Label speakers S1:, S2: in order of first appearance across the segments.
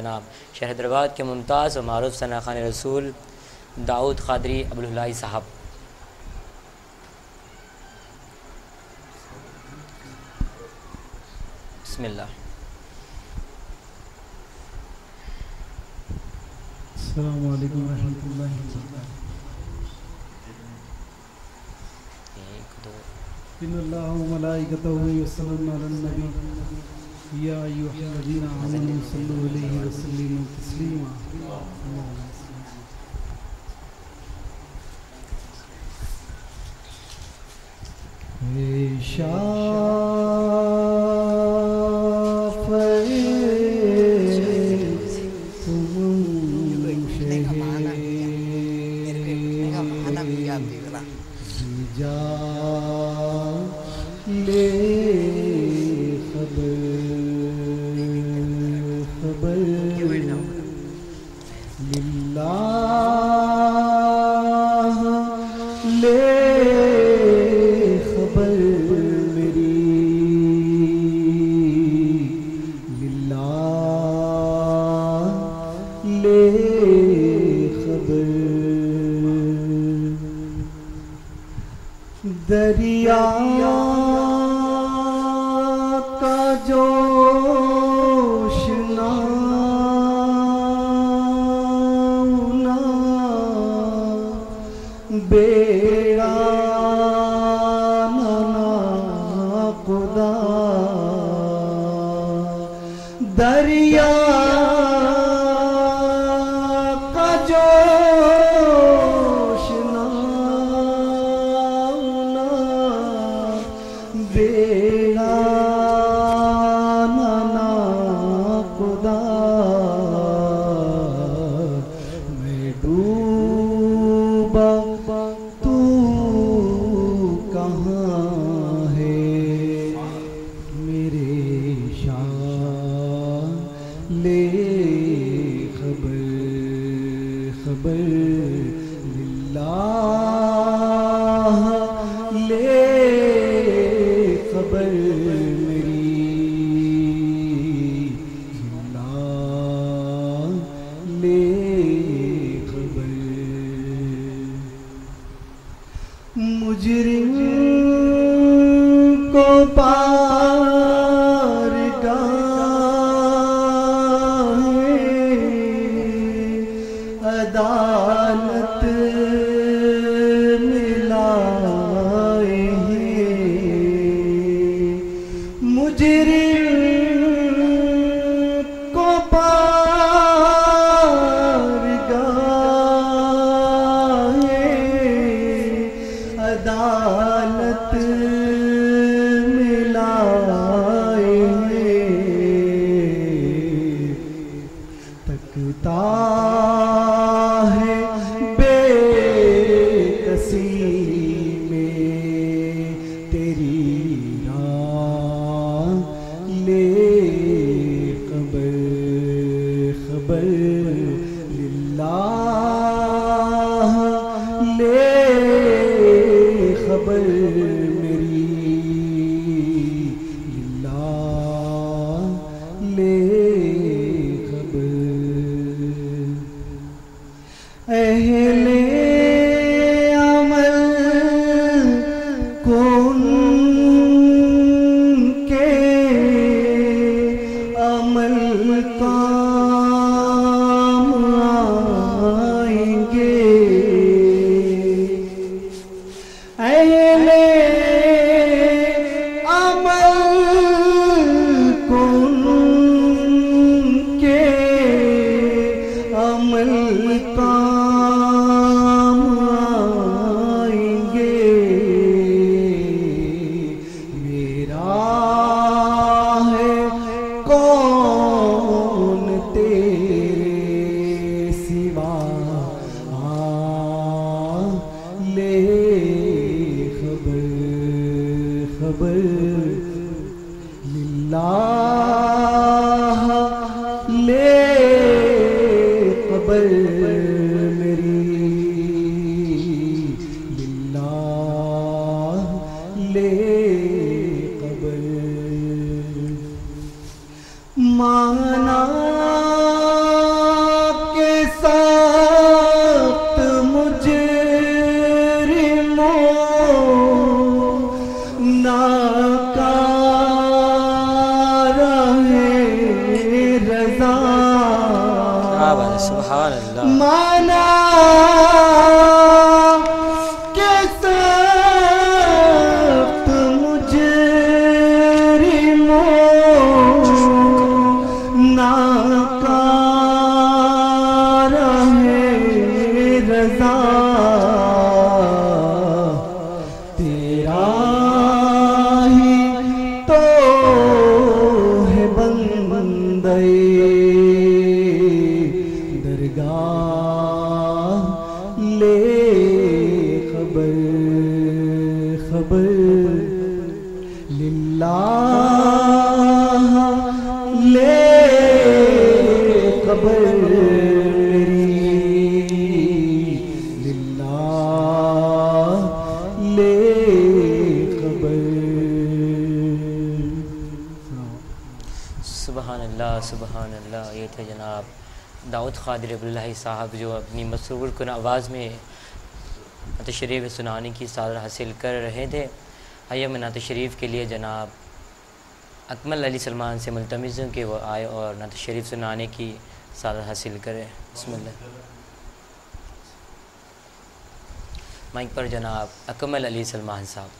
S1: جناب شہر حیدرآباد کے ممتاز و معروف ثنا خوان رسول داؤد قادری ابوالہلائی صاحب. بسم اللہ.
S2: السلام علیکم ورحمۃ اللہ وبرکاتہ. ان اللہ و ملائکتہ یصلون علی النبی یا ایھا الذین آمنوا صلوا علیہ وسلموا تسلیما. دریا کا جوش نہ بیڑا نہ خدا دریا کا جوش نہ بیڑا نہ خدا میں ڈوبا تو کہاں ہے میرے شاہ لے خبر خبر للہ لے خبر میری اللہ لے خبر. مجرم کو پارگاہ عدالت ملائے مجرم کو پارگاہ عدالت ملائے تکتا ہے بے کسی میں تیری لے خبر خبر للہ لے خبر میری للہ لے خبر. اہل عمل کون عمل کام آئیں گے اہل عمل کن کے عمل کام آئیں گے. میرا کون تیرے سوا لے خبر خبر للہ لے خبر میری للہ لے خبر. مانا
S1: سبحان اللہ
S2: مانا کے سخت مجرموں ناکار ہے رضا تیرا ہی تو ہے بندے لے خبر خبر للہ لے خبر للہ لے خبر.
S1: سبحان اللہ سبحان اللہ. یہ تھے جناب داؤد قادری عبداللہ صاحب جو اپنی مسرور کن آواز میں نعت شریف سنانے کی سعادت حاصل کر رہے تھے. آئیے میں نعت شریف کے لیے جناب اکمل علی سلمان سے ملتمس ہوں کہ وہ آئے اور نعت شریف سنانے کی سعادت حاصل کرے. بسم اللہ. مائک پر جناب اکمل علی سلمان صاحب.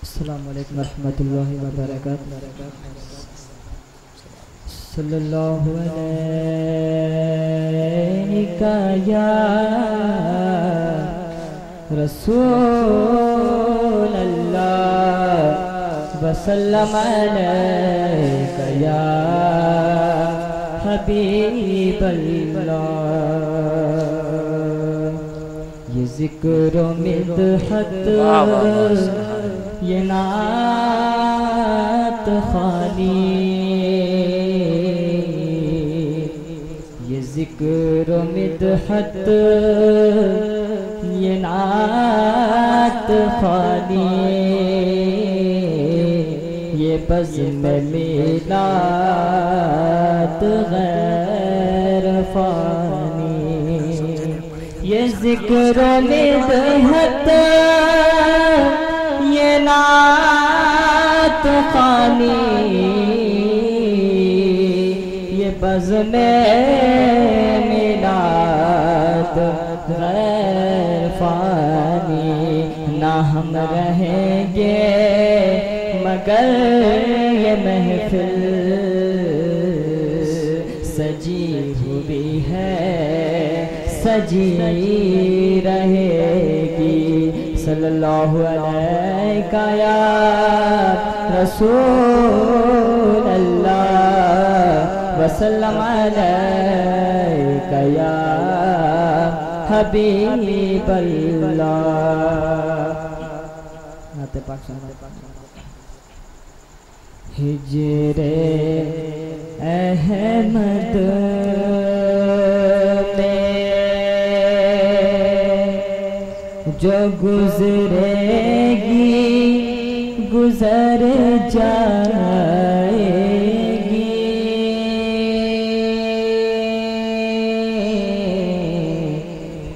S3: السلام علیکم ورحمۃ اللہ وبرکاتہ. صلی اللہ علیہ یا رسول اللہ وسلم علیک یا حبیب اللہ. یہ ذکر و مدحت یہ نعت خوانی یہ ذکر و مدحت یہ نعت خوانی یہ بزم میلاد غیر فانی یہ ذکر و مدحت یہ نعت خوانی یہ بزم میلاد غیر فانی. نہ ہم رہیں گے مگر یہ محفل سجی ہوئی ہے سجی رہے گی. صلی اللہ علیہ یا رسول اللہ وسلم علیک یا حبیب اللہ. نعت پاک ہجر احمد میں جو گزرے گی گزر جائے گی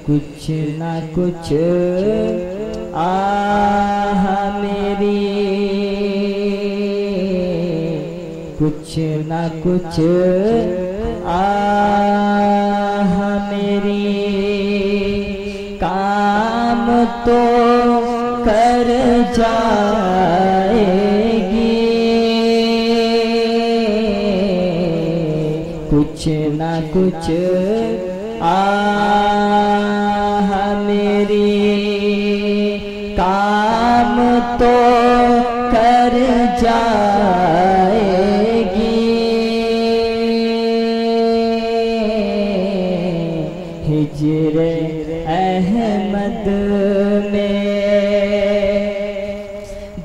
S3: کچھ نہ کچھ آہ میری کچھ نہ کچھ آہ میری کام تو کر جائے گی کچھ نہ کچھ آہ میری کام تو کر جائے گی. ہجر احمد میں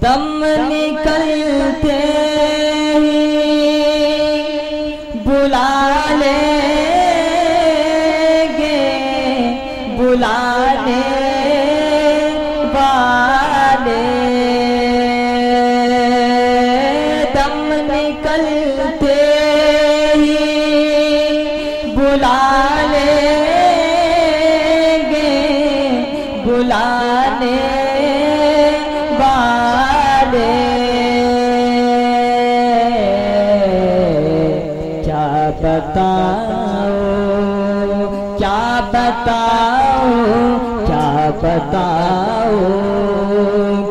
S3: دم نکلتے ہی بلا لیں گے بلانے والے دم نکلتے ہی بلا لیں گے بلانے والے بتاؤ کیا بتاؤ کیا بتاؤ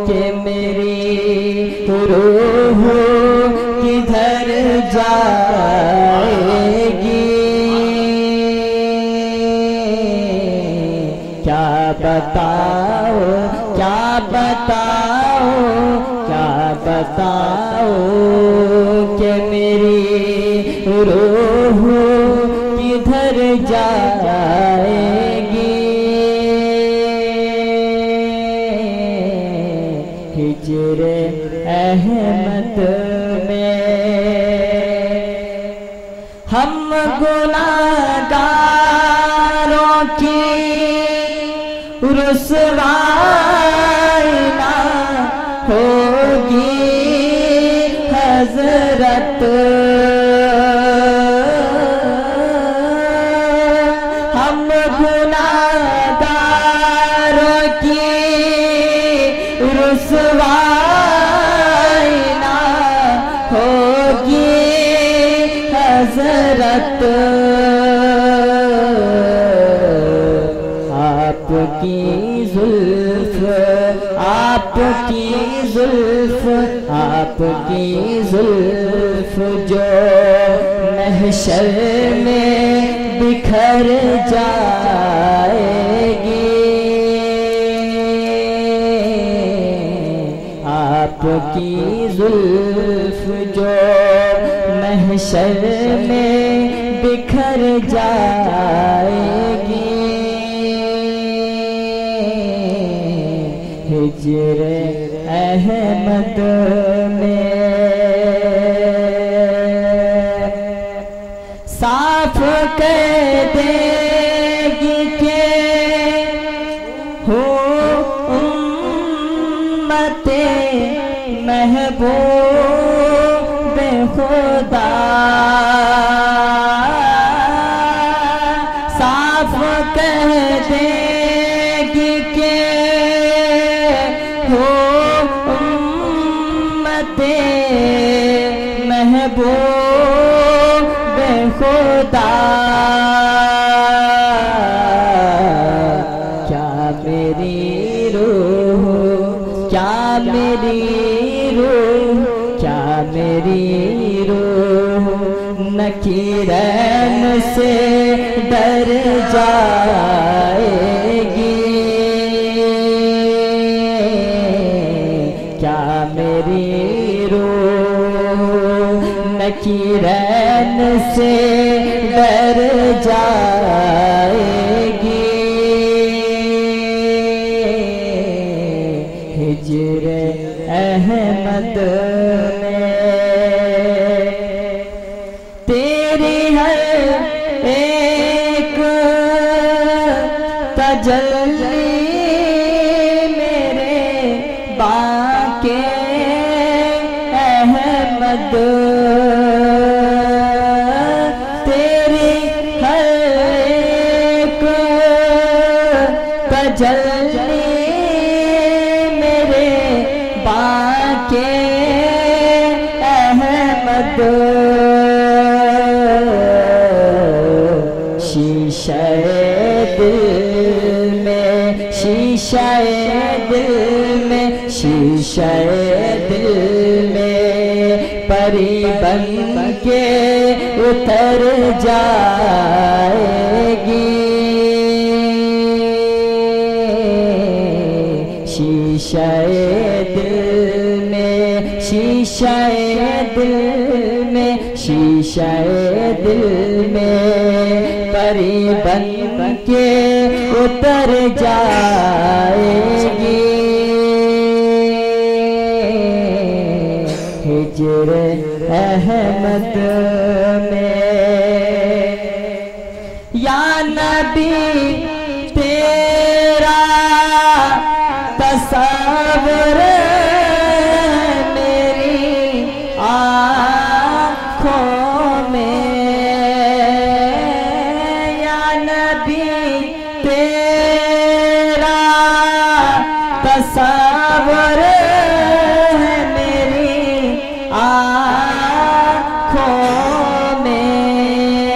S3: کہ میری روح کدھر جائے گی کیا بتاؤ کیا بتاؤ کیا بتاؤ کہ میری روح کدھر جائے گی ہجر احمد میں ہم گناہگاروں کی رسوائی نہ ہوگی حضرت ہم گناہگاروں کی رسوائی نہ ہوگی حضرت آپ کی زلف آپ کی زلف آپ کی زلف جو محشر میں بکھر جائے گی آپ کی زلف جو محشر میں بکھر جائے گی ہجر احمد میں صاف کہہ دے گی کہ ہو امت محبوب خدا صاف کہہ دے گی کہ ہو امت محبوب خدا کیا میری روح کیا میری روح کیا میری روح نکیرین سے ڈر جائے گی کیا میری روح نکیرین سے ڈر جائے گی ہجر احمد میں تیری ہر ایک تجلی میرے باقی احمد تیری ہر ایک تجلی میرے باقی احمد شیشہ دل میں شیشہ دل میں شیشہ دل میں پری بن کے اتر جائے گی شیشہ دل میں شیشہ دل میں شیشہ دل میں پری بن کے اتر جائے گی ہجر احمد میں یا نبی تیرا تصور میری آنکھوں میں یا نبی تیرا تصور میری آنکھوں میں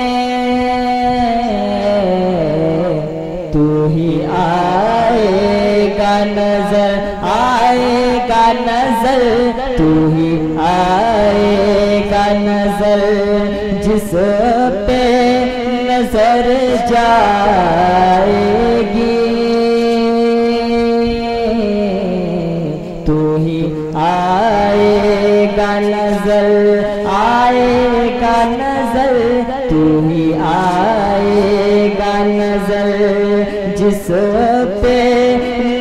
S3: ہی آئے گا نظر آئے گا نظر تو ہی آئے گا نظر جس پہ نظر جائے گی تو ہی آئے گا نظر آئے گا نظر تو ہی آئے گا نظر جس پہ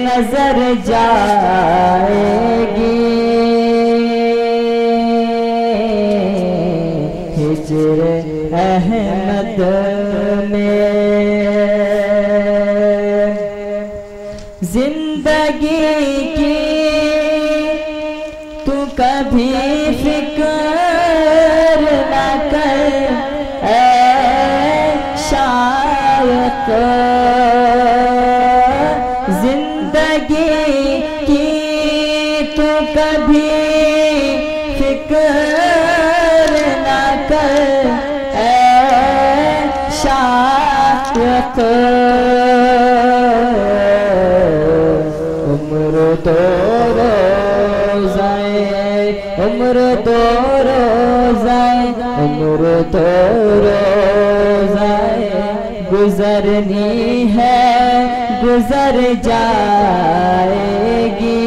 S3: نظر جائے گی ہجر احمد میں زندگی کی تو کبھی فکر نہ کر اے شایق زندگی کی تو کبھی فکر نہ کر اے شایق عمر دو روزائے عمر دو روزائے عمر دو روزائے گزرنی ہے گزر جائے گی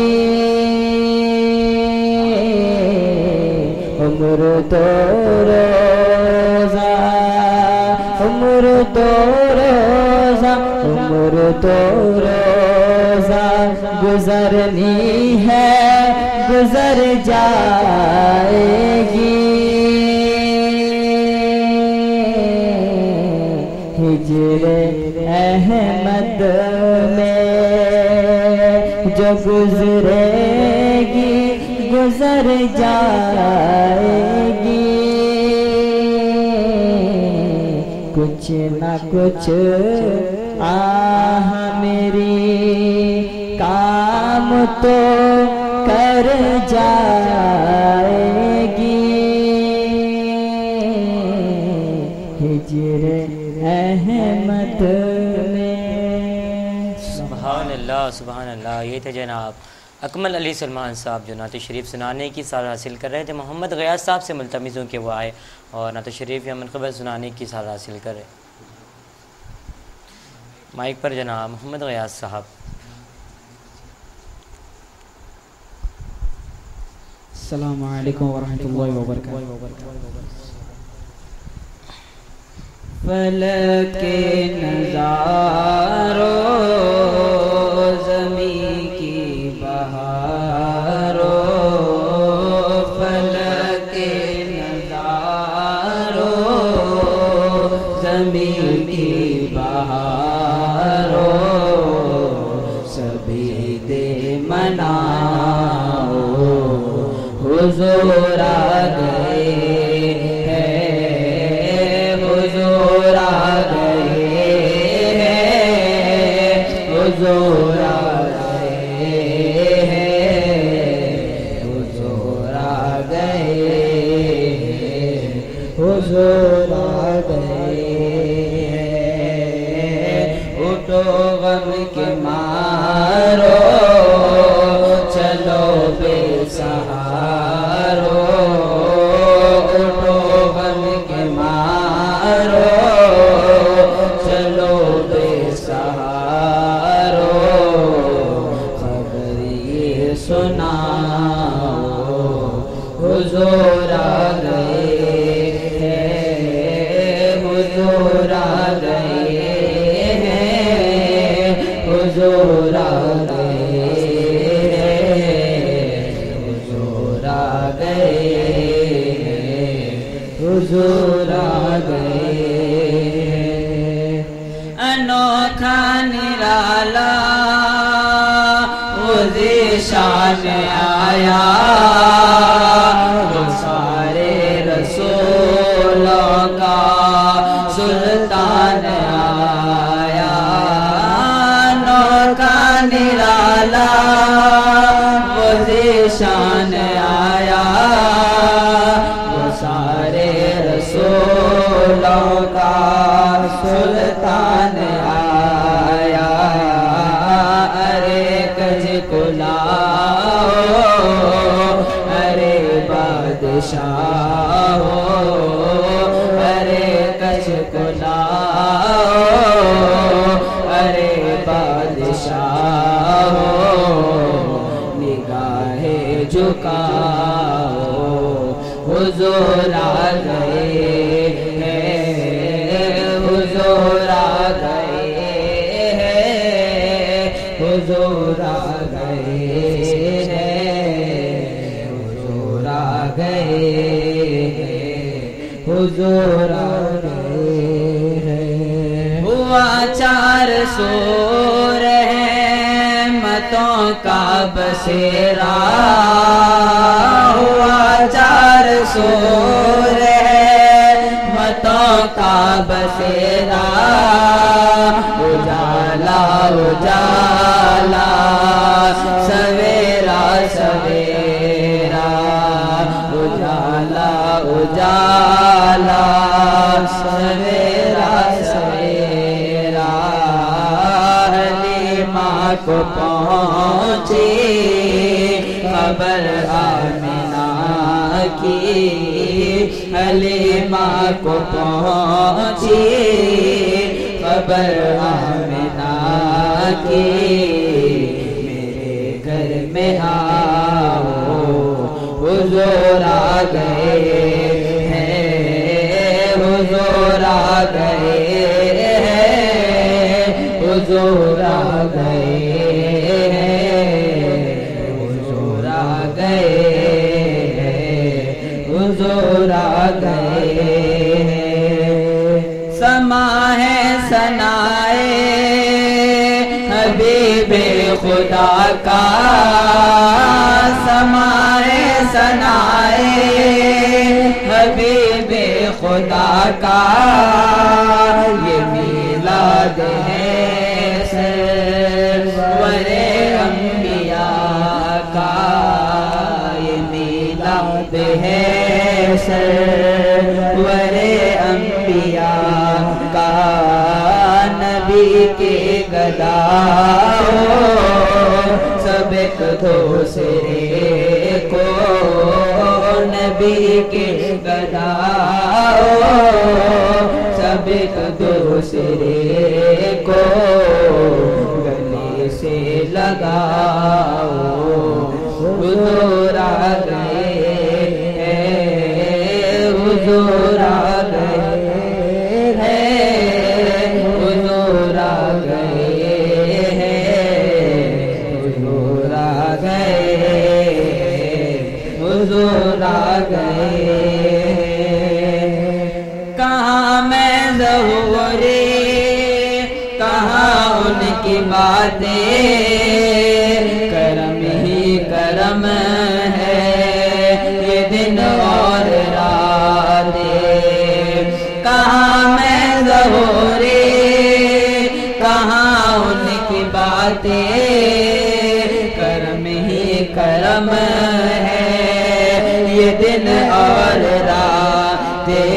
S3: عمر دو روزہ عمر دو روزہ عمر دو روزہ گزرنی ہے گزر جائے گی ہجر احمد میں جو گزرے گی گزر جائے گی کچھ نہ کچھ آہ میری کام تو کر جائے گی ہجر احمد میں
S1: سبحان اللہ سبحان اللہ. یہ تھے جناب اکمل علی سلمان صاحب جو نعت شریف سنانے کی سعادت حاصل کر رہے تھے. محمد غیاث صاحب سے ملتمس ہوں کہ وہ آئے اور نعت شریف یا منقبت سنانے کی سعادت حاصل کرے. مائک پر جناب محمد غیاث صاحب.
S2: السلام علیکم ورحمۃ اللہ وبرکاتہ.
S3: فلک نظارو زمین کی بہارو فلک نظارو زمین کی بہارو سبھی دے مناؤ حضور آ گئے حضور آ گئے حضور آ گئے حضور آ گئے حضور آ گئے. اٹھو غم کے مارو چلو بے سہارو اٹھو غم کے مارو چلو بے سہارو خبر یہ سناؤ حضور آ گئے حضور آ گئے حضور آ گئے حضور آ گئے حضور آ گئے. انوکھا نرالا وہ ذیشان آیا وہ سارے رسولوں کا سلطان آیا. انوکھا نرالا وہ ذیشان آیا وہ سارے رسولوں کا سلطان آیا. حضور آ گئے ہیں، حضور آ گئے ہیں، حضور آ گئے ہیں، حضور آ گئے ہیں، حضور آ گئے ہیں۔ ہوا 400 رحمتوں کا بسیرا، ہوا 400 رحمتوں کا بسیرا، اجالا اجالا سویرا سویرا، اجالا اجالا سویرا سویرا، حلیمہ کو پہنچی خبر آمنہ کی، حلیمہ کو پہنچی خبر آمنہ کی، میرے گھر میں آؤ حضور آ گئے ہیں، حضور آ گئے ہیں، حضور آ گئے ہیں، حضور آ گئے ہیں، حضور آ گئے ہیں۔ سما ہے ثنائے حبیب خدا کا، سما ہے ثنائے حبیب خدا کا، یہ میلاد ہے سرور انبیاء کا، یہ میلاد ہے سرور انبیاء کا، نبی کے گداؤ سب ایک دوسرے کو، نبی کے گداؤ سب ایک دوسرے کو، گلے سے لگاؤ حضور آ گئے ہیں، حضور آ گئے ہیں، حضور آ گئے ہیں، حضور آ گئے ہیں، حضور آ گئے ہیں۔ کہاں میں ظہوری، کہاں ان کی باتیں، کرم ہی کرم ہے یہ دن اور راتیں، کہاں میں ظہوری، کہاں ان کی باتیں، کرم ہی کرم ہے یہ دن اور راتیں،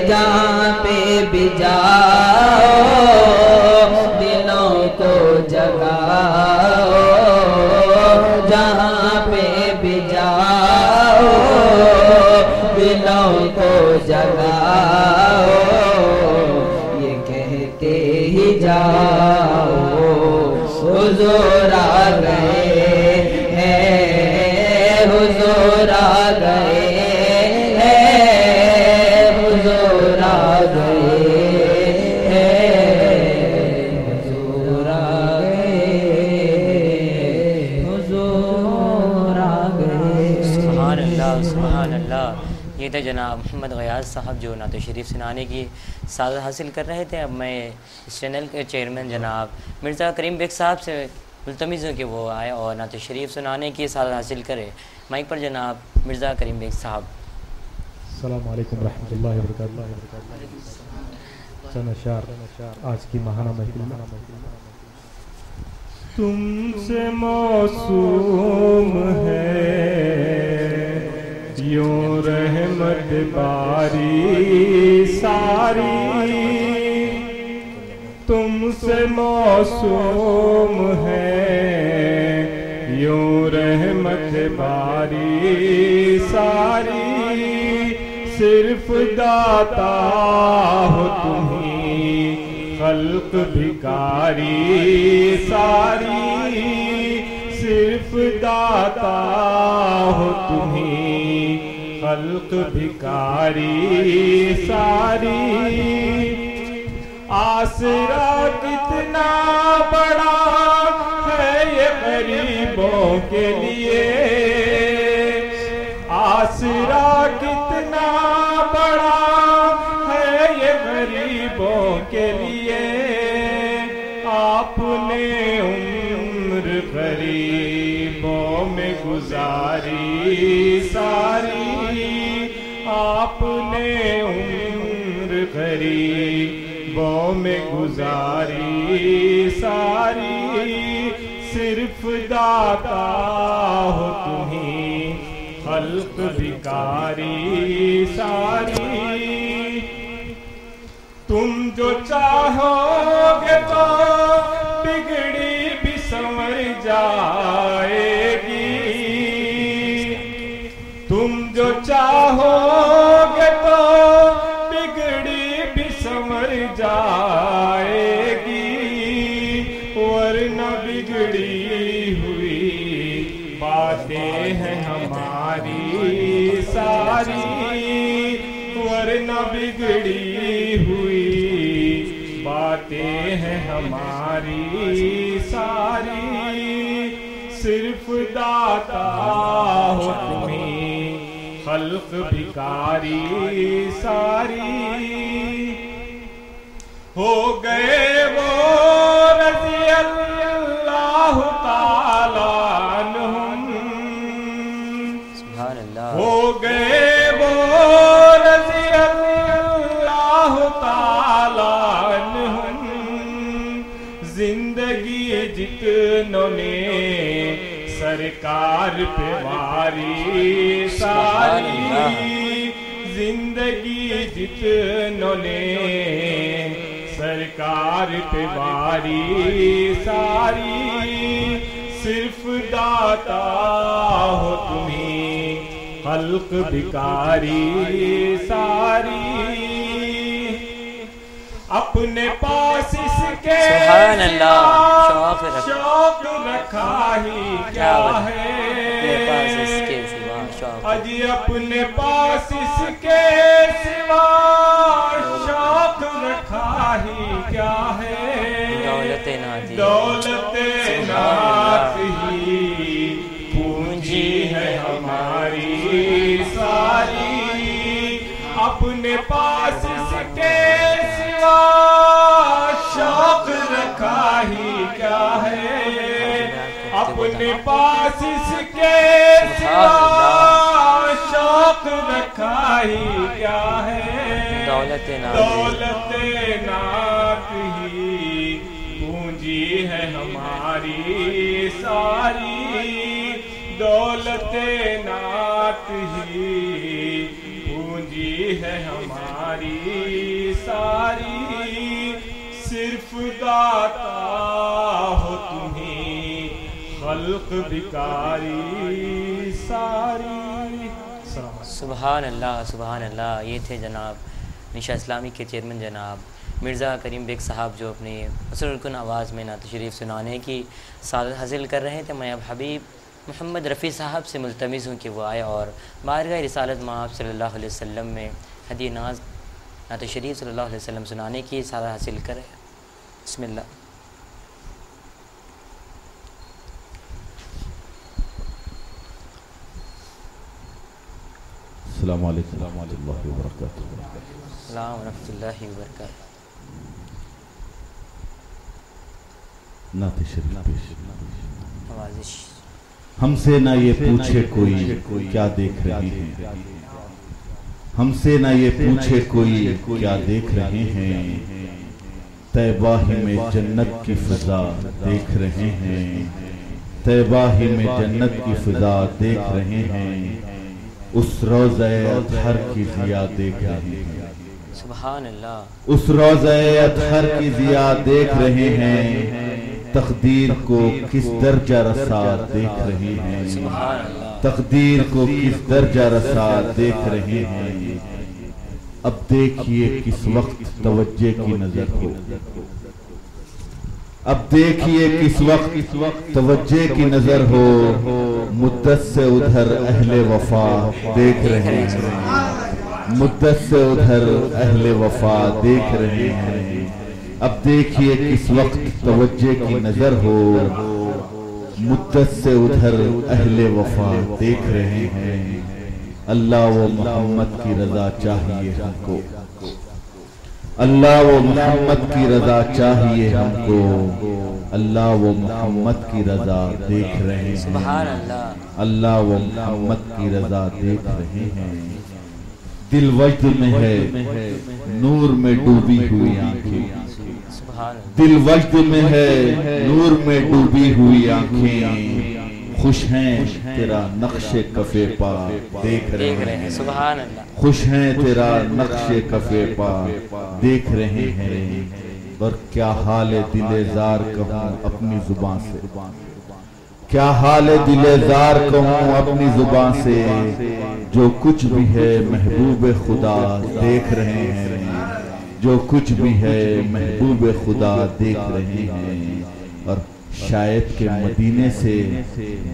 S3: جہاں پہ بھی جاؤ دلوں کو جگاؤ، جہاں پہ بھی جاؤ دلوں کو جگاؤ، یہ کہتے ہی جاؤ حضور آ گئے ہیں، حضور آ گئے ہیں، حضور آ گئے ہیں، حضور آ گئے، حضور آ گئے۔
S1: سبحان اللہ سبحان اللہ۔ یہ تھے جناب محمد غیاث صاحب جو نعت شریف سنانے کی سعادت حاصل کر رہے تھے۔ اب میں اس چینل کے چیئرمین جناب مرزا کریم بیگ صاحب سے ملتمس ہوں کہ وہ آئے اور نعت شریف سنانے کی سعادت حاصل کرے۔ مائک پر جناب مرزا کریم بیگ صاحب۔
S4: السلام علیکم ورحمۃ اللہ وبرکاتہ۔ چند اشعار آج کی ماہانہ محفل میں۔ تم سے موسوم ہے یوں رحمت باری ساری، تم سے موسوم ہے یوں رحمت باری ساری، صرف داتا ہو تمہیں خلق بھکاری ساری، صرف داتا ہو تمہیں
S5: خلق بھکاری ساری، آسرا کتنا بڑا ہے یہ غریبوں کے لیے، آسرا کتنا بڑا ہے یہ غریبوں کے لیے، آپ نے عمر غریبوں میں گزاری ساری، آپ نے عمر غریبوں میں گزاری ساری، صرف داتا ہو تمہیں خلق بھکاری ساری، تم جو چاہو گے تو بگڑی بھی سنور جائے گی، تم جو چاہو گے تو بگڑی بھی سنور جائے گی، ورنہ بگڑی ہوئی باتیں ہیں ہماری ساری، ورنہ بگڑی ہوئی باتیں ہیں ہماری ساری، صرف داتا ہو تمہیں خلق بھکاری ساری، ہو گئے وہ رضی اللہ تعالیٰ عنہم،
S1: سبحان اللہ،
S5: ہو گئے وہ رضی اللہ تعالیٰ عنہم، زندگی جتنوں نے سرکار پہ واری ساری، زندگی جتنوں نے سرکار پہ واری ساری، صرف داتا ہو تمہیں خلق بھکاری ساری، اپنے پاس اس کے
S1: سبحان اللہ،
S5: شوق رکھا ہی کیا ہے، اجی اپنے پاس اس کے سوا شوق رکھا ہی کیا ہے، دولت نات ہی پونجی ہے ہماری ساری، اپنے پاس اس کے سوا شوق رکھا ہی کیا ہے، اپنے پاس اس کے سوا شوق رکھا ہی کیا ہے، دولت نات ہی پونجی ہے ہماری ساری، دولت نات ہی پونجی ہے ہماری ساری، صرف داتا ہو تمہیں خلق بھکاری ساری۔
S1: سبحان اللہ، سبحان اللہ۔ یہ تھے جناب نشا اسلامی کے چیئرمین جناب مرزا کریم بیگ صاحب، جو اپنی مسرور کن آواز میں نعت شریف سنانے کی سعادت حاصل کر رہے تھے۔ میں اب حبیب محمد رفیع صاحب سے ملتمس ہوں کہ وہ آئے اور بارگاہ رسالت مآب صلی اللہ علیہ وسلم میں ہدیہ ناز نعت شریف صلی اللہ علیہ وسلم سنانے کی سعادت حاصل کرے۔ بسم اللہ۔
S6: السلام علیکم ورحمۃ اللہ وبرکاتہ۔
S1: السلام ورحمۃ اللہ وبرکاتہ۔
S6: نعت شریف۔
S1: نوازش۔
S6: ہم سے نہ یہ پوچھے کوئی کیا دیکھ رہے ہیں، ہم سے نہ یہ پوچھے کوئی کیا دیکھ رہے ہیں، طیبہ ہی میں جنت کی فضا دیکھ رہے ہیں، طیبہ ہی میں جنت کی فضا دیکھ رہے ہیں، اس روضہ اطہر کی ضیاء دیکھ رہے ہیں،
S1: سبحان اللہ،
S6: اس روضہ اطہر کی ضیاء دیکھ رہے ہیں، تقدیر کو کس درجہ رسا دیکھ رہے ہیں،
S1: سبحان اللہ،
S6: تقدیر کو کس درجہ رسا دیکھ رہے ہیں، اب دیکھیے کس وقت توجہ کی نظر ہو، اب دیکھیے کس وقت توجہ کی نظر ہو، مدت سے ادھر اہل وفا دیکھ رہے ہیں، مدت سے ادھر اہل وفا دیکھ رہے ہیں۔ اب دیکھیے کس وقت توجہ کی نظر ہو، مدت سے ادھر اہل وفا دیکھ رہے ہیں۔ اللہ و محمد کی رضا چاہیے ہم کو، اللہ و محمد کی رضا چاہیے ہم کو، اللہ و محمد کی رضا دیکھ رہے ہیں،
S1: سبحان اللہ،
S6: اللہ و محمد کی رضا دیکھ رہے ہیں۔ دل وجد میں ہے نور میں ڈوبی ہوئی آنکھیں، دل وجد میں ہے نور میں ڈوبی ہوئی آنکھیں، خوش ہیں تیرا نقش کف پا دیکھ رہے ہیں،
S1: سبحان اللہ،
S6: خوش ہیں تیرا نقش کف پا دیکھ رہے ہیں۔ اور کیا حال دل زار کہوں اپنی زبان سے، کیا حال دل زار کہوں اپنی زبان سے، جو کچھ بھی ہے محبوب خدا دیکھ رہے ہیں، جو کچھ بھی ہے محبوب خدا دیکھ رہے ہیں۔ اور شاید کہ مدینے سے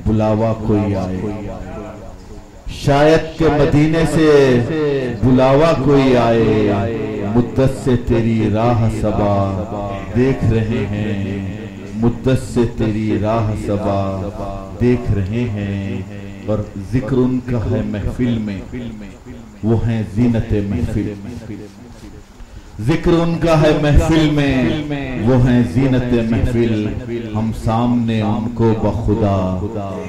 S6: بلاوا کوئی آئے، شاید کہ مدینے سے بلاوا کوئی آئے، مدت سے تیری راہ صبا دیکھ رہے ہیں، مدت سے تیری راہ صبا دیکھ رہے ہیں۔ اور ذکر ان کا ہے محفل میں، وہ ہیں زینت محفل، ذکر ان کا ہے محفل میں، وہ ہیں زینت محفل، ہم سامنے ان کو بخدا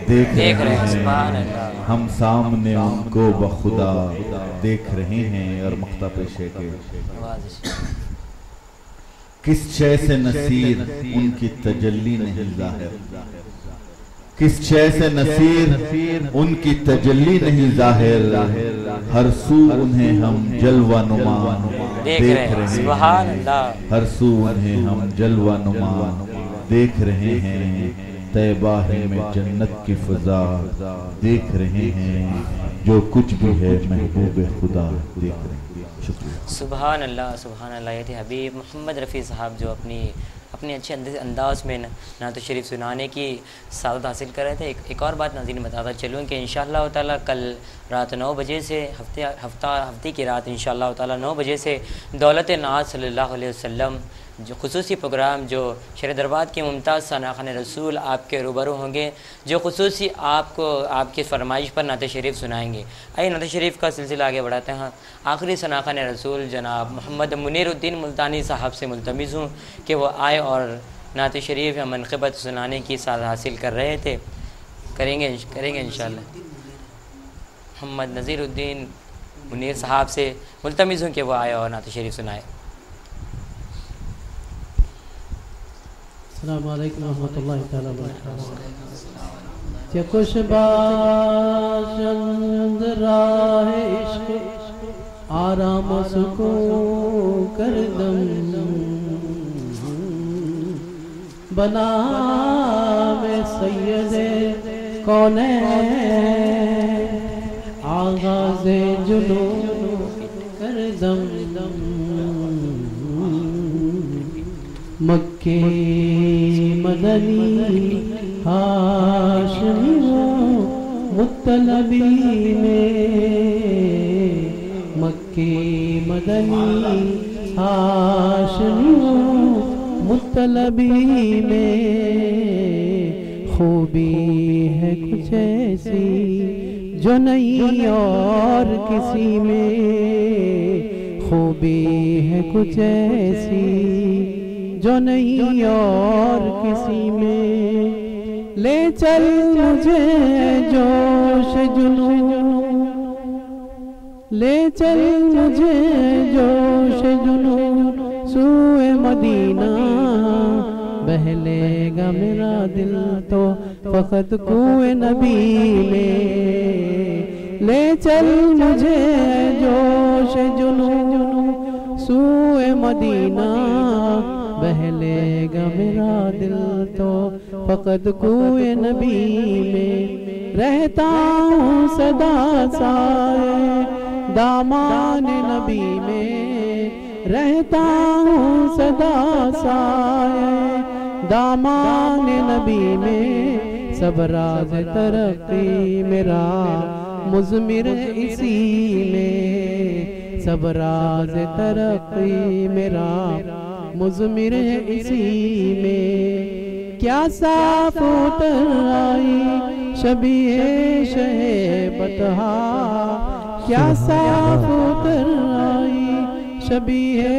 S6: دیکھ رہے ہیں، ہم سامنے ان کو بخدا دیکھ رہے ہیں۔ اور مقطع پیش ہے کہ کس شے سے نصیر ان کی تجلی نہیں ظاہر، کس شے سے نصیر ان کی تجلی نہیں ظاہر، ہر سو انہیں ہم جلوہ نما دیکھ رہے ہیں، ہر سو انہیں ہم جلوہ نما دیکھ رہے ہیں۔ طیبہ میں جنت کی فضا دیکھ رہے ہیں، جو کچھ بھی ہے محبوب خدا دیکھ رہے ہیں۔ شکریہ۔
S1: سبحان اللہ، سبحان اللہ۔ یہ تھے حبیب محمد رفیع صاحب جو اپنے اچھے انداز میں نعت شریف سنانے کی سعادت حاصل کر رہے تھے۔ ایک اور بات ناظرین بتاتا چلوں کہ انشاءاللہ تعالیٰ کل رات 9 بجے سے ہفتے کی رات انشاءاللہ تعالیٰ 9 بجے سے دولت نعت صلی اللہ علیہ وسلم جو خصوصی پروگرام جو شہر دربار کے ممتاز ثناخان رسول آپ کے روبرو ہوں گے، جو خصوصی آپ کو آپ کی فرمائش پر نعت شریف سنائیں گے۔ آئیے نعت شریف کا سلسلہ آگے بڑھاتے ہیں۔ آخری ثناخان رسول جناب محمد منیر الدین ملتانی صاحب سے ملتمس ہوں کہ وہ آئے اور نعت شریف یا منقبت سنانے کی سعادت حاصل کر رہے تھے، کریں گے انشاءاللہ۔ محمد نذیر الدین منیر صاحب سے ملتمس ہوں کہ وہ آئے اور نعت شریف سنائے۔
S2: السلام علیکم ورحمۃ اللہ تعالی وبرکاتہ۔ خوش باشند راہ عشق آرام سکون کر دم، بنا میں سید کونین آغاز جنون کر دم، مکے مدنی ہاشمی مطلبی میں، مکے مدنی ہاشمی مطلبی میں، خوبی ہے کچھ ایسی جو نہیں اور کسی میں، خوبی ہے کچھ ایسی جو نہیں اور کسی میں، لے چل مجھے جوش جنون، لے چل مجھے جوش جنون سوئے مدینہ، بہلے گا میرا دل تو فقط کوئے نبی میں، لے چل مجھے جوش جنون سوئے مدینہ، بہلے گا میرا دل تو فقط کوئے نبی میں، رہتا ہوں صدا سائے دامان نبی میں، رہتا ہوں صدا سائے دامان نبی میں سب راز ترقی میرا مضمر اسی میں سب راز ترقی میرا مضمر اسی میں کیا صاف اتر آئی شبیہ شہ بطحا کیا صاف اتر آئی شبیہ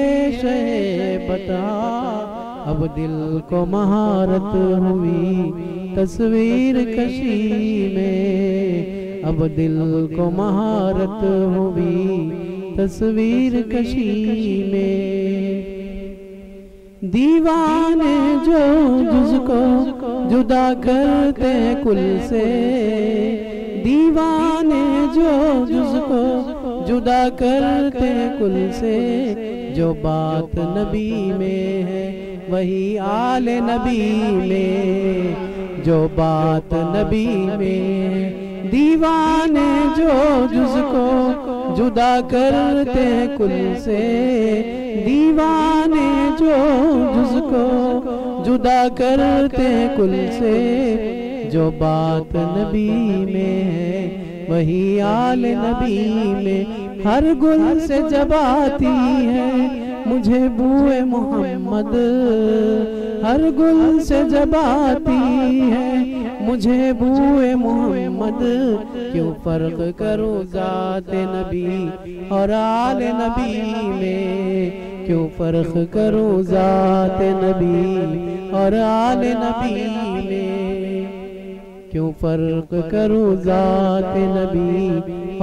S2: شہ بطحا اب دل کو مہارت ہوئی تصویر کشی میں اب دل کو مہارت ہوئی تصویر کشی میں دیوانے جو جز کو جدا کرتے کل سے دیوانے جو جز کو جدا کرتے کل سے جو بات نبی میں ہے وہی آل نبی میں جو بات نبی میں ہے دیوانے جو جز کو جدا کرتے کل سے دیوانے جو جز کو جدا کرتے کل سے جو بات نبی میں ہے وہی آل نبی میں ہر گل سے جب آتی ہے مجھے بوئے محمد ہر گل سے جب آتی ہے مجھے بوئے محمد کیوں فرق کروں ذات نبی اور آل نبی میں کیوں فرق کروں ذات نبی اور آل نبی میں کیوں فرق کروں ذات نبی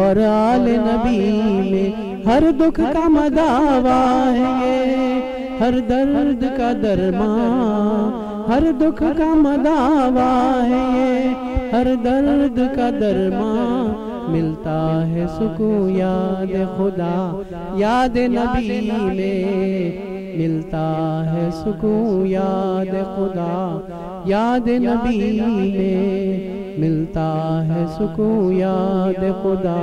S2: اور آل نبی میں ہر دکھ کا مداوا ہے یہ ہر درد کا درمان ہر دکھ کا مداوا ہے یہ ہر درد کا درمان ملتا ہے سکون یاد خدا یاد نبی میں ملتا ہے سکون یاد خدا یاد نبی میں ملتا ہے سکون یاد خدا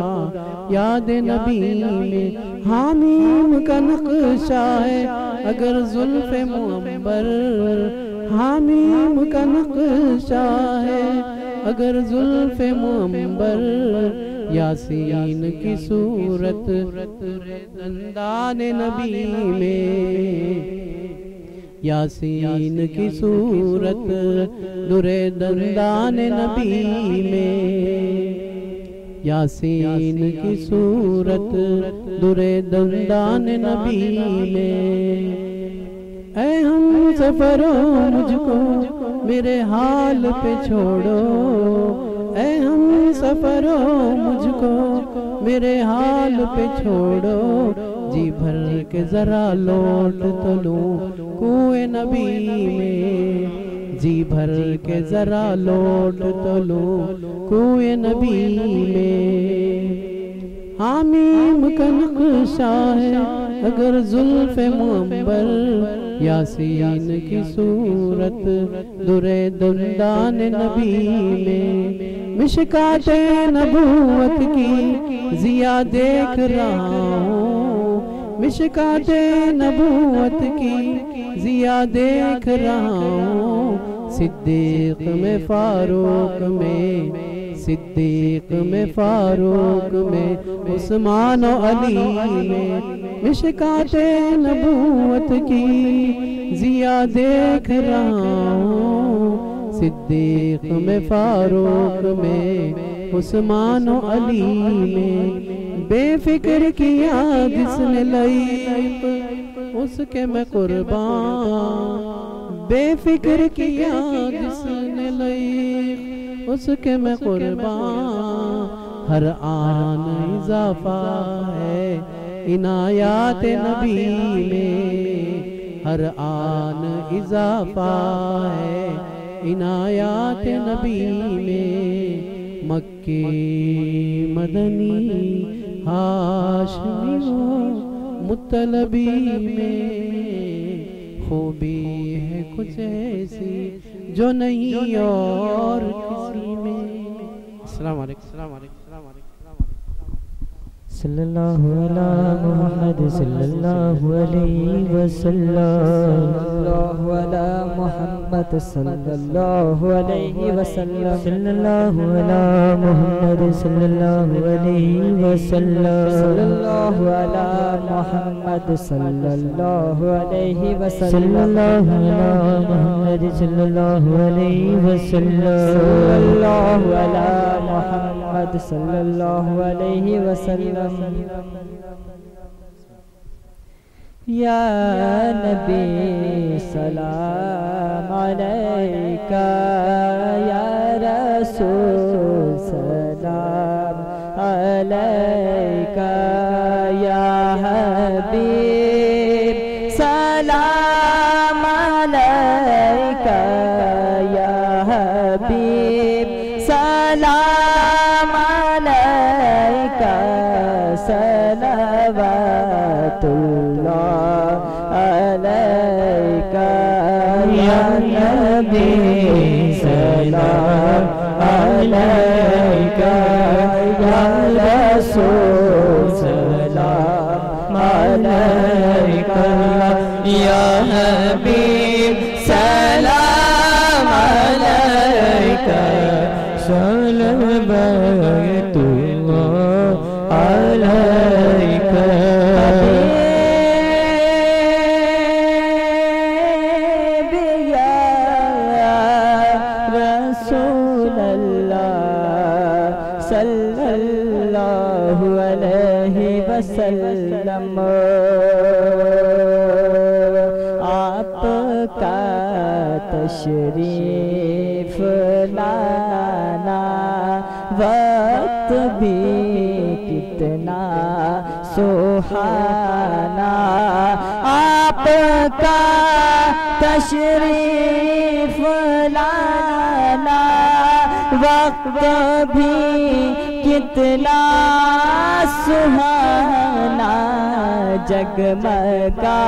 S2: یاد نبی میں حامیم کا نقشہ ہے اگر زلف منبر حامیم کا نقشہ ہے اگر زلف منبر یاسین کی صورت دندان نبی میں یاسین کی صورت در دندان نبی میں یاسین کی صورت در دندان نبی میں اے ہم سفروں مجھ کو میرے حال پہ چھوڑو اے ہم سفروں مجھ کو میرے حال پہ چھوڑو جی بھر کے ذرا لوٹ تو لوں کوئے نبی میں جی بھر کے ذرا لوٹ تو لوں کوئے نبی میں حامیم کا نقشہ ہے اگر زلف منبر یاسین کی صورت در دندان نبی میں مشکات نبوت کی ضیا دیکھ رہا ہوں مشکات نبوت کی ضیا دیکھ رہا ہوں صدیق میں فاروق میں صدیق میں فاروق میں عثمان و علی میں مشکات نبوت کی ضیا دیکھ رہا ہوں صدیق میں فاروق میں عثمان و علی میں بے فکر کیا جس نے لائق اس کے میں قربان بے فکر کیا جس نے لائق اس کے میں قربان ہر آن اضافہ ہے عنایات نبی میں ہر آن اضافہ ہے عنایات نبی میں مکی مدنی ہاشمی و مطلبی میں خوبی ہے کچھ ایسی جو نہیں اور کسی میں السلام علیکم
S3: صلی اللہ علی محمد صلی اللہ علیہ وسلم صلی اللہ علی محمد محمد صلی اللہ علیہ وسلم صلی اللہ علی محمد صلی اللہ علیہ وسلم صلی اللہ علی محمد صلی اللہ علیہ وسلم صلی اللہ علی محمد صلی اللہ علیہ وسلم صلی اللہ علی محمد صلی اللہ علیہ وسلم یا نبی سلام علیکہ یا رسول سلام علیکہ یا حبیب سلام علیکہ یا حبیب سلام علیکہ صلوات نبی سلام علیکہ یا رسول سلام علیکہ یا حبیب سلام علیکہ صلوات علیکہ وسلم آپ کا تشریف لانا وقت بھی کتنا سہانا آپ کا تشریف لانا وقت بھی کتنا سہانا جگمگا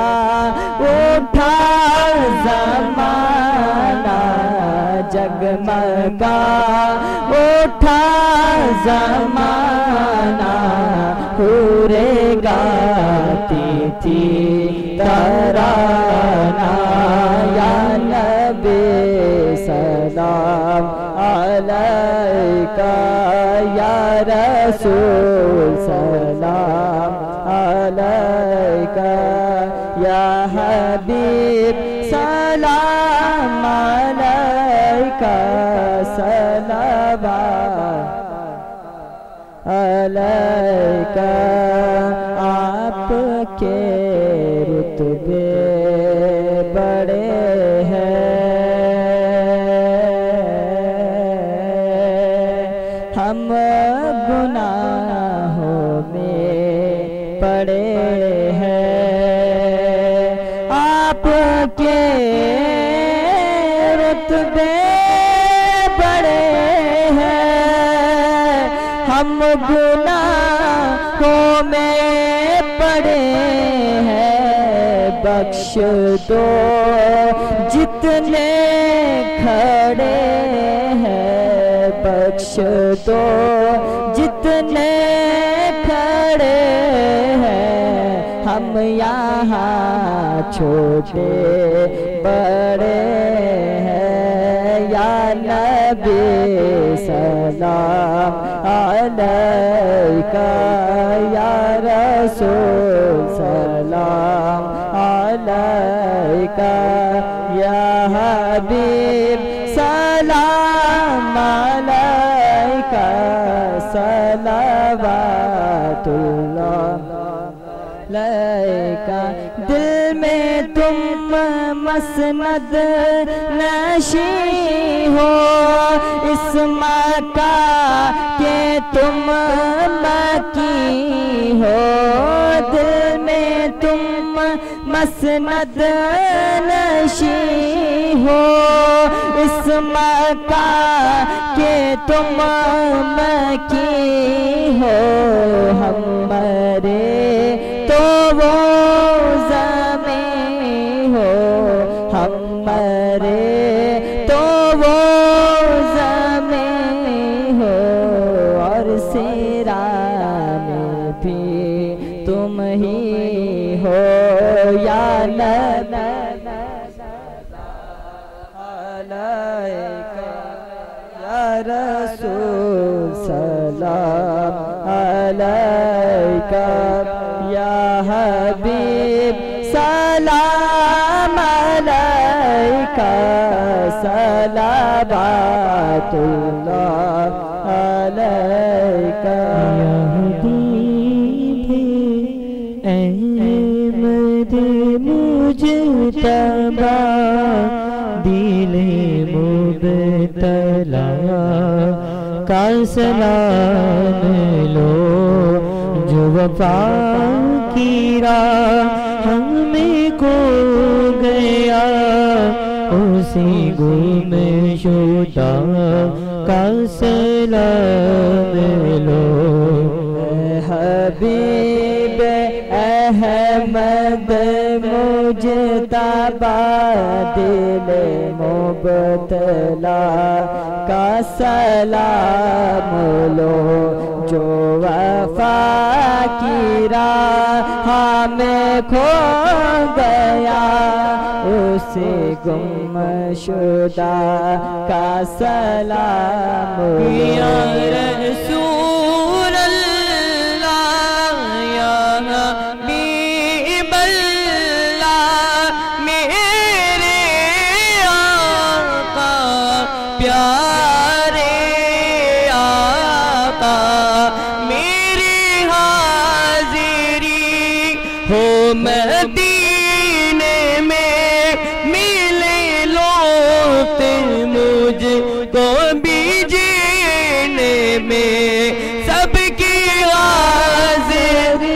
S3: اٹھا زمانہ جگمگا اٹھا زمانہ حورے گاتی تھی ترانہ یا نبی سلام علیکہ یا رسول سلام علیکہ یا حبیب سلام علیکہ صلوات علیکہ آپ کے رتبے بڑے ہیں ہم گناہوں میں پڑے ہیں آپ کے رتبے بڑے ہیں ہم گناہوں میں پڑے ہیں بخش دو جتنے کھڑے ہیں بخش دو جتنے کھڑے ہیں ہم یہاں چھوٹے بڑے ہیں یا نبی سلام علیکہ یا رسول سلام علیکہ یا حبیب سلام علیکہ صلوات اللہ علیکہ دل میں تم مسند نشیں ہو اس مکہ کہ تم مکی ہو دل میں تم مسند نشیں ہو اس مکہ کہ تم مکی ہو ہم مرے تو وہ زمین ہو ہم مرے تو وہ زمین ہو اور سیران بھی تم ہی ہو یا نبی رسول سلام علیکہ یا حبیب سلام علیکہ صلوات اللہ علیکہ یا حبیب احمد مجتبی دل مبتلا کا سلام لو جو وفا کی راہ ہمیں کو گیا اسی گم شدہ کا سلام لو حبیب احمد مجتبی دل مبتلا کا سلام لو جو وفا کی راہ میں کھو گیا اسے گم شدہ کا سلام یا رسول اللہ یا حبیب اللہ میرے آقا پیارے آقا میری حاضری ہو مدینے میں ملے لوٹ مجھ کو بھی جینے میں سب کی حاضری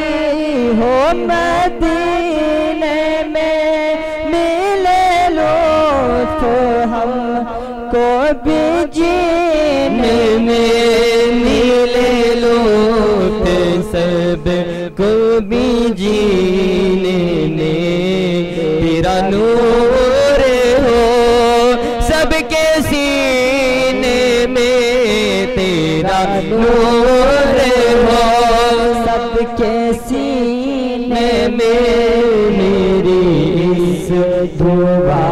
S3: ہو مدینے میں ملے لوٹ ہم کو بھی جینے میں ملے لوٹ سب کو بھی جینے میں تیرا نور ہو سب کے سینے میں تیرا نور ہو سب کے سینے میں میری اس دعا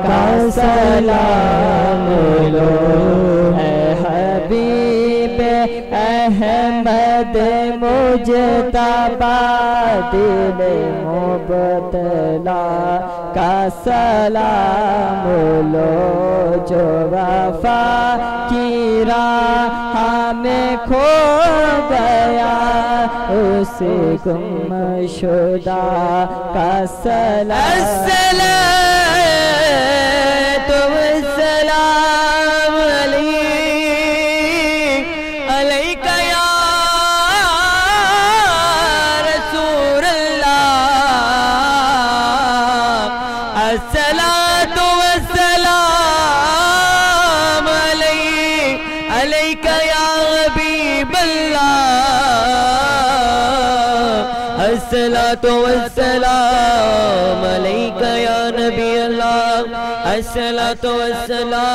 S3: کا سلام لو اے حبیب احمد مجتبی دل مبتلا کا سلام لو جو وفا کی راہ میں کھو گیا اسے گم شدہ کا سلام السلام علیکہ یا رسول اللہ الصلاۃ والسلام علیکہ یا حبیب اللہ الصلاۃ والسلام علیکہ یا نبی اللہ الصلاۃ والسلام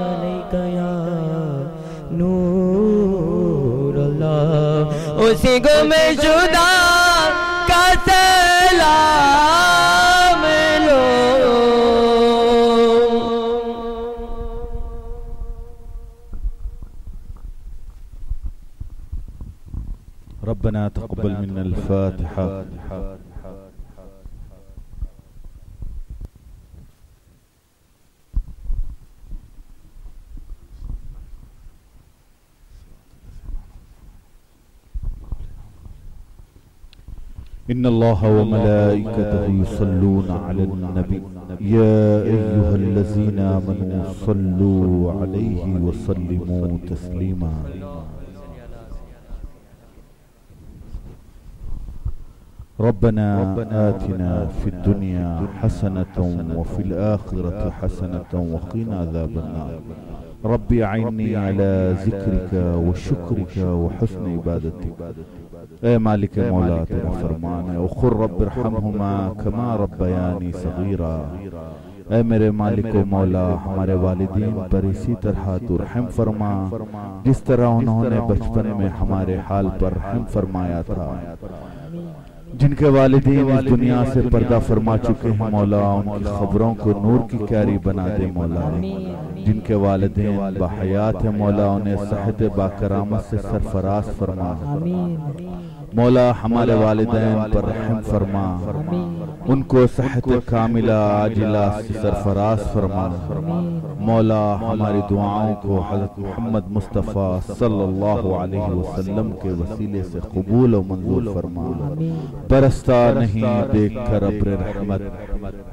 S3: علیکہ یا نور اللہ اسی گم شدہ کا سلام لو
S6: ربنا تقبل منا الفاتحة إن الله وملائكته يصلون على النبي يا أيها الذين آمنوا صلوا عليه وسلموا تسليما ربنا آتنا في الدنيا حسنة وفي الآخرة حسنة وقنا عذاب النار ربي أعني على ذكرك وشكرك وحسن عبادتك اے مالک مولا تیرا فرمان ہے وقل رب ارحمہما کما ربیانی صغیرا اے میرے مالک و مولا ہمارے والدین پر اسی طرح تو رحم فرما جس طرح انہوں نے بچپن میں ہمارے حال پر رحم فرمایا تھا جن کے والدین اس دنیا سے پردہ فرما چکے ہیں مولا ان کی خبروں کو نور کی کیاری بنا دے مولا، جن کے والدین بحیات ہیں مولا انہیں صحت باکرامت سے سرفراز فرما مولا، ہمارے والدین پر رحم فرما، ان کو صحت کاملہ عاجلہ سے سرفراز فرما مولا، ہماری دعاؤں کو حضرت محمد مصطفیٰ صلی اللہ علیہ وسلم کے وسیلے سے قبول و منظور فرما، برستا نہیں دیکھ کر ابر رحمت،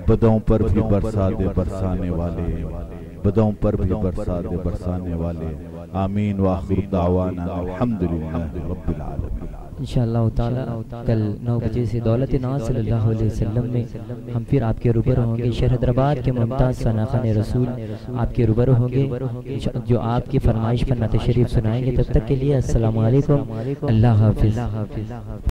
S6: بدوں پر بھی برسا دے برسانے والے، بدوں پر بھی برسا دے برسانے والے، آمین وآخر دعوانا الحمدللہ رب العالمین۔
S3: انشاءاللہ تعالی کل 9 بجے سے دولت ناز صلی اللہ علیہ وسلم میں ہم پھر آپ کے روبرو ہوں گے، شہر حیدرآباد کے ممتاز ثناخان رسول آپ کے روبرو ہوں گے جو آپ کی فرمائش پر نعت شریف سنائیں گے۔ تب تک کے لیے السلام علیکم، اللہ حافظ۔